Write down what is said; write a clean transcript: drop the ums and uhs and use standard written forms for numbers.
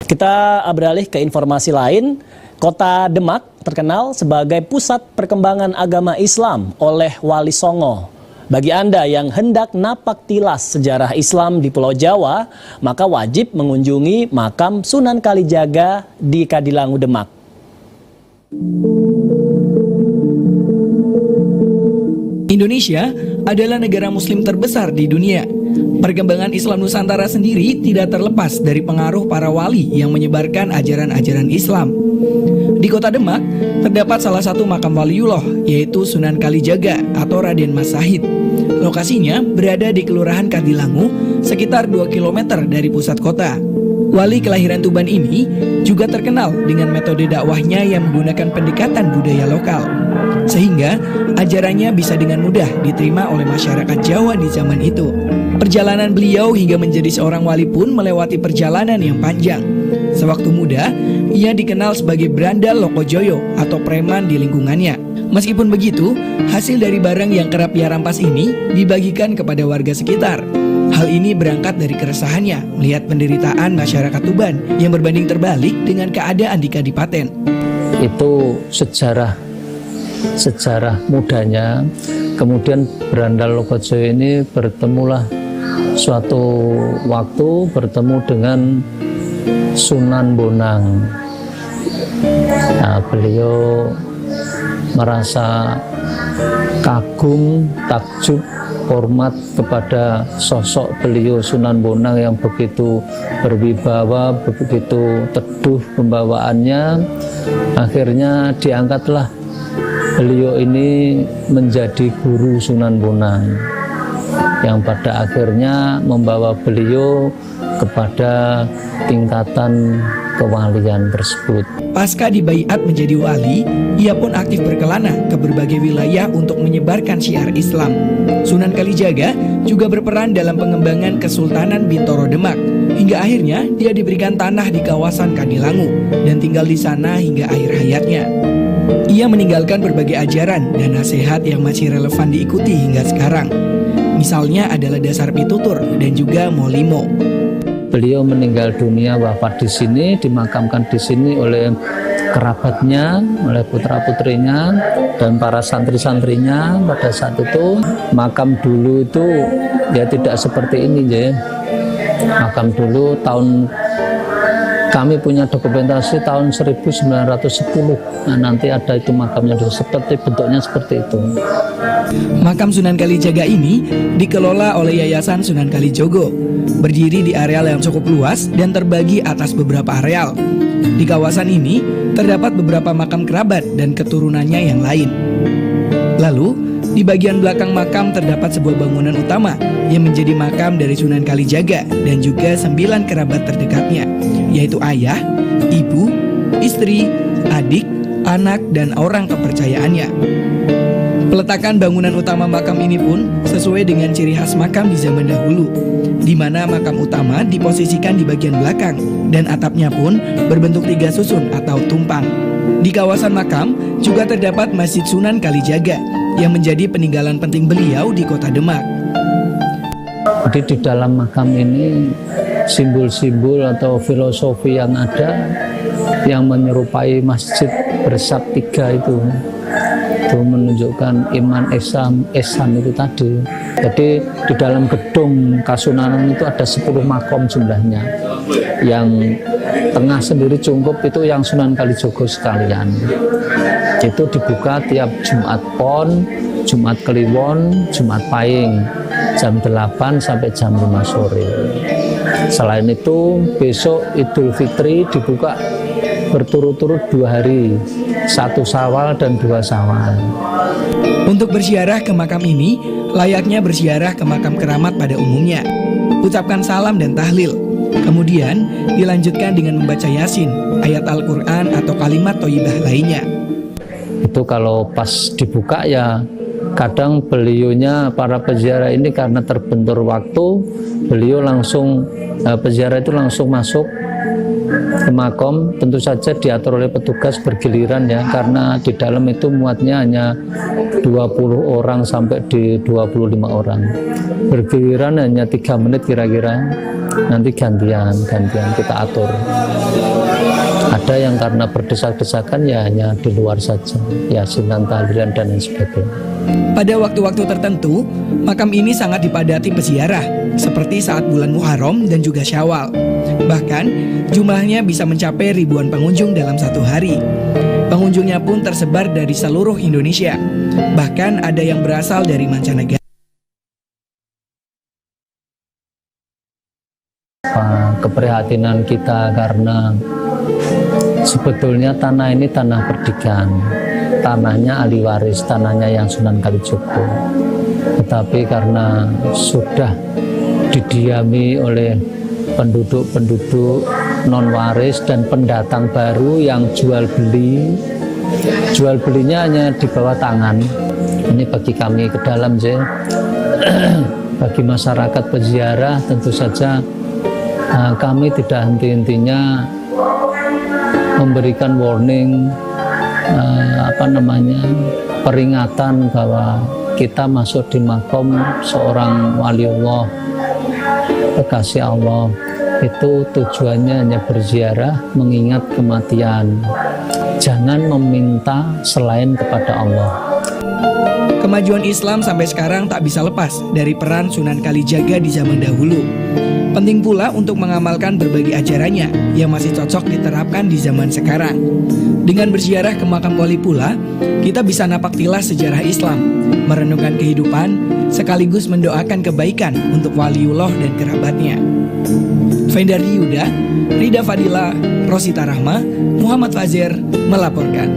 Kita beralih ke informasi lain. Kota Demak terkenal sebagai pusat perkembangan agama Islam oleh Wali Songo. Bagi Anda yang hendak napak tilas sejarah Islam di Pulau Jawa, maka wajib mengunjungi makam Sunan Kalijaga di Kadilangu, Demak. Indonesia adalah negara muslim terbesar di dunia. Perkembangan Islam Nusantara sendiri tidak terlepas dari pengaruh para wali yang menyebarkan ajaran-ajaran Islam. Di Kota Demak, terdapat salah satu makam waliullah, yaitu Sunan Kalijaga atau Raden Mas Sahid. Lokasinya berada di Kelurahan Kadilangu, sekitar 2 km dari pusat kota. Wali kelahiran Tuban ini juga terkenal dengan metode dakwahnya yang menggunakan pendekatan budaya lokal, sehingga ajarannya bisa dengan mudah diterima oleh masyarakat Jawa di zaman itu. Perjalanan beliau hingga menjadi seorang wali pun melewati perjalanan yang panjang. Sewaktu muda, ia dikenal sebagai Brandal Lokojoyo atau preman di lingkungannya. Meskipun begitu, hasil dari barang yang kerap ia rampas ini dibagikan kepada warga sekitar. Hal ini berangkat dari keresahannya melihat penderitaan masyarakat Tuban yang berbanding terbalik dengan keadaan di Kadipaten. Itu sejarah mudanya. Kemudian Brandal Lokojoyo ini bertemulah suatu waktu bertemu dengan Sunan Bonang. Nah, beliau merasa kagum, takjub, hormat kepada sosok beliau Sunan Bonang yang begitu berwibawa, begitu teduh pembawaannya. Akhirnya diangkatlah beliau ini menjadi guru Sunan Bonang, yang pada akhirnya membawa beliau kepada tingkatan kewalian tersebut. Pasca dibaiat menjadi wali, ia pun aktif berkelana ke berbagai wilayah untuk menyebarkan syiar Islam. Sunan Kalijaga juga berperan dalam pengembangan Kesultanan Bintoro Demak, hingga akhirnya dia diberikan tanah di kawasan Kadilangu dan tinggal di sana hingga akhir hayatnya. Ia meninggalkan berbagai ajaran dan nasihat yang masih relevan diikuti hingga sekarang. Misalnya adalah dasar pitutur dan juga molimo. Beliau meninggal dunia, wafat di sini, dimakamkan di sini oleh kerabatnya, oleh putra-putrinya dan para santri-santrinya. Pada saat itu makam dulu itu ya tidak seperti ini ya. Makam dulu kami punya dokumentasi tahun 1910. Nah, nanti ada itu makamnya bentuknya seperti itu. Makam Sunan Kalijaga ini dikelola oleh Yayasan Sunan Kalijogo, berdiri di areal yang cukup luas dan terbagi atas beberapa areal. Di kawasan ini terdapat beberapa makam kerabat dan keturunannya yang lain. Lalu, di bagian belakang makam terdapat sebuah bangunan utama yang menjadi makam dari Sunan Kalijaga dan juga 9 kerabat terdekatnya, yaitu ayah, ibu, istri, adik, anak, dan orang kepercayaannya. Peletakan bangunan utama makam ini pun sesuai dengan ciri khas makam di zaman dahulu, di mana makam utama diposisikan di bagian belakang dan atapnya pun berbentuk 3 susun atau tumpang. Di kawasan makam juga terdapat Masjid Sunan Kalijaga yang menjadi peninggalan penting beliau di Kota Demak. Jadi di dalam makam ini simbol-simbol atau filosofi yang ada yang menyerupai masjid bersab 3 itu menunjukkan iman, ihsan itu tadi. Jadi di dalam gedung Kasunanan itu ada 10 makom jumlahnya. Yang tengah sendiri cungkup itu yang Sunan Kalijogo sekalian. Itu dibuka tiap Jumat Pon, Jumat Kliwon, Jumat Pahing, jam 8 sampai jam 5 sore. Selain itu besok Idul Fitri dibuka berturut-turut 2 hari, 1 Syawal dan 2 Syawal. Untuk berziarah ke makam ini, layaknya berziarah ke makam keramat pada umumnya. Ucapkan salam dan tahlil. Kemudian dilanjutkan dengan membaca Yasin, ayat Al-Quran atau kalimat thayyibah lainnya. Itu kalau pas dibuka ya kadang beliaunya, para peziarah ini karena terbentur waktu, beliau langsung, peziarah itu langsung masuk ke makom. Tentu saja diatur oleh petugas bergiliran ya, karena di dalam itu muatnya hanya 20 orang sampai di 25 orang. Bergiliran hanya 3 menit kira-kira. nanti gantian kita atur. Ada yang karena berdesak-desakan ya hanya di luar saja, yasinan, tahlilan dan lain sebagainya. Pada waktu-waktu tertentu, makam ini sangat dipadati peziarah, seperti saat bulan Muharram dan juga Syawal. Bahkan, jumlahnya bisa mencapai ribuan pengunjung dalam satu hari. Pengunjungnya pun tersebar dari seluruh Indonesia. Bahkan ada yang berasal dari mancanegara. Keprihatinan kita karena sebetulnya tanah ini tanah perdikan, tanahnya ahli waris, tanahnya yang Sunan Kalijogo. Tetapi karena sudah didiami oleh penduduk-penduduk non waris dan pendatang baru yang jual belinya hanya di bawah tangan. Ini bagi kami ke dalam sih. Bagi masyarakat peziarah tentu saja kami tidak henti-hentinya memberikan warning, peringatan bahwa kita masuk di makom seorang waliullah, kekasih Allah. Itu tujuannya hanya berziarah mengingat kematian. Jangan meminta selain kepada Allah. Kemajuan Islam sampai sekarang tak bisa lepas dari peran Sunan Kalijaga di zaman dahulu. Penting pula untuk mengamalkan berbagai ajarannya yang masih cocok diterapkan di zaman sekarang. Dengan berziarah ke makam wali pula, kita bisa napak tilas sejarah Islam, merenungkan kehidupan, sekaligus mendoakan kebaikan untuk waliullah dan kerabatnya. Fendardi Yuda, Rida Fadila, Rosita Rahma, Muhammad Fazir melaporkan.